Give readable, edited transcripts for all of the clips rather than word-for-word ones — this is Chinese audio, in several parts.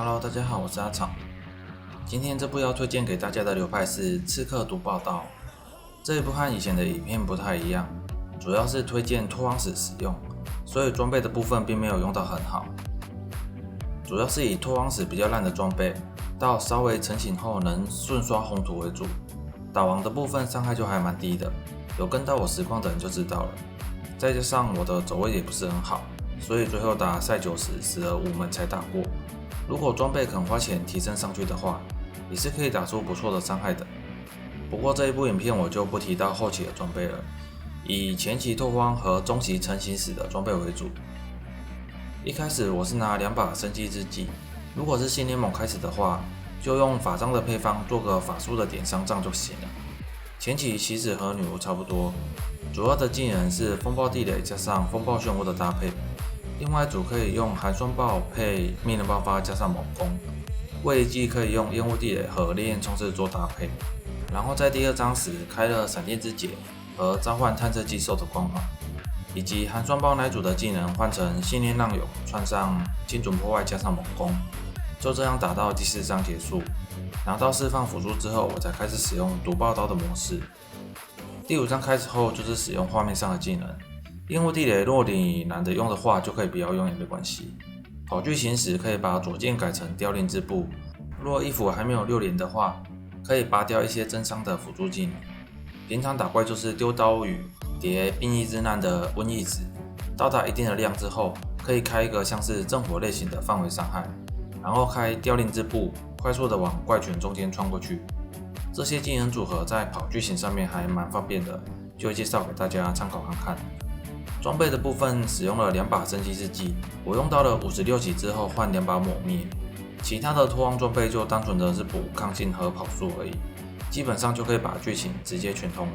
Hello，大家好，我是阿草。今天这部要推荐给大家的流派是刺客毒爆刀。这一部和以前的影片不太一样，主要是推荐拓荒时使用，所以装备的部分并没有用到很好。主要是以拓荒时比较烂的装备，到稍微成型后能顺刷红土为主。打王的部分伤害就还蛮低的，有跟到我实况的人就知道了。再加上我的走位也不是很好，所以最后打赛9时死了5门才打过。如果装备肯花钱提升上去的话，也是可以打出不错的伤害的。不过这一部影片我就不提到后期的装备了，以前期拓荒和中期成型时的装备为主。一开始我是拿2把生机之戟，如果是新联盟开始的话，就用法杖的配方做个法术的点伤杖就行了。前期其实和女巫差不多，主要的技能是风暴地雷加上风暴漩涡的搭配。另外组可以用寒霜爆配命能爆发加上猛攻，位技可以用烟雾地雷和烈焰冲刺做搭配，然后在第2章时开了闪电之解和召唤探测机兽的光环，以及寒霜爆那组的技能换成信念浪涌，穿上精准破坏加上猛攻，就这样打到第4章结束。拿到释放辅助之后，我才开始使用毒爆刀的模式。第5章开始后就是使用画面上的技能。烟雾地雷若你懒得用的话，就可以不要用也没关系。跑剧情时可以把左键改成凋零之步，若衣服还没有6连的话，可以拔掉一些增伤的辅助技能。平常打怪就是丢刀雨叠病疫之难的瘟疫值，到达一定的量之后，可以开一个像是正火类型的范围伤害，然后开凋零之步，快速的往怪群中间穿过去。这些技能组合在跑剧情上面还蛮方便的，就介绍给大家参考看看。装备的部分使用了2把生机之戟，我用到了56级之后换2把抹灭，其他的拓荒装备就单纯的是补抗性和跑速而已，基本上就可以把剧情直接全通了。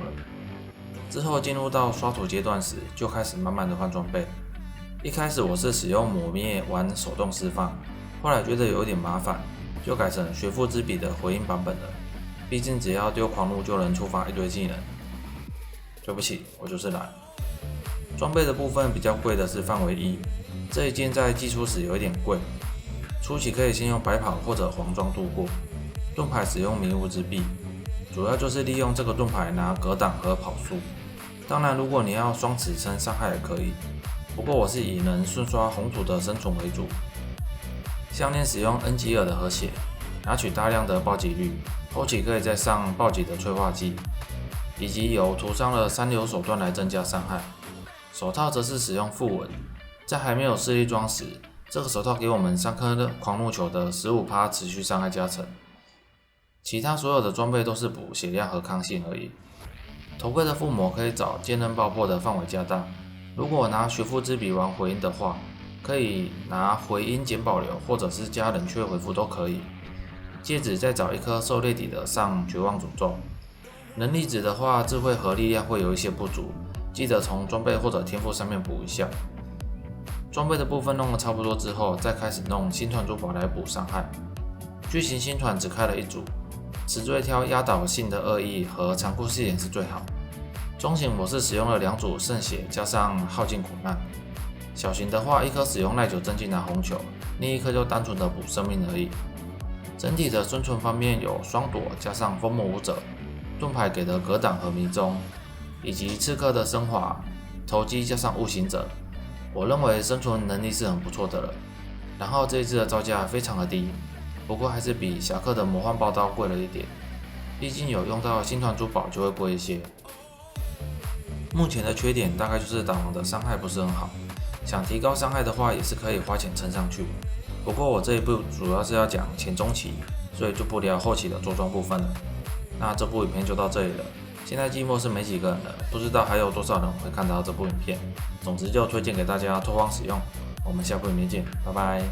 之后进入到刷图阶段时，就开始慢慢的换装备。一开始我是使用抹灭玩手动释放，后来觉得有点麻烦，就改成学父之笔的回音版本了，毕竟只要丢狂怒就能触发一堆技能。对不起，我就是懒。装备的部分比较贵的是范围1，这一件在寄出时有一点贵，初期可以先用白跑或者黄装度过。盾牌使用迷雾之臂，主要就是利用这个盾牌拿格挡和跑速，当然如果你要双持撑伤害也可以，不过我是以能顺刷红土的生存为主。项链使用恩吉尔的和血，拿取大量的暴击率，后期可以再上暴击的催化剂，以及有涂上了3流手段来增加伤害。手套则是使用符文，在还没有势力装时，这个手套给我们3颗的狂怒球的 15% 持续伤害加成。其他所有的装备都是补血量和抗性而已。头盔的附魔可以找坚韧爆破的范围加大，如果拿学父之笔玩回音的话，可以拿回音减保留或者是加冷却回复都可以。戒指再找1颗狩猎底的上绝望诅咒。能力值的话，智慧和力量会有一些不足，记得从装备或者天赋上面补一下。装备的部分弄得差不多之后，再开始弄星团珠宝来补伤害。巨型星团只开了1组，此最挑压倒性的恶意和残酷视野是最好。中型我是使用了2组圣血加上耗尽苦难。小型的话，1颗使用耐久增进拿红球，另1颗就单纯的补生命而已。整体的生存方面有双躲加上风魔舞者，盾牌给的格挡和迷踪，以及刺客的升华、投机加上悟行者，我认为生存能力是很不错的了。然后这一支的造价非常的低，不过还是比侠客的魔幻爆刀贵了一点，毕竟有用到星团珠宝就会贵一些。目前的缺点大概就是打王的伤害不是很好，想提高伤害的话也是可以花钱撑上去。不过我这一部主要是要讲前中期，所以就不聊后期的着装部分了。那这部影片就到这里了。现在季末是没几个人了，不知道还有多少人会看到这部影片。总之就推荐给大家拓荒使用。我们下部影片见，拜拜。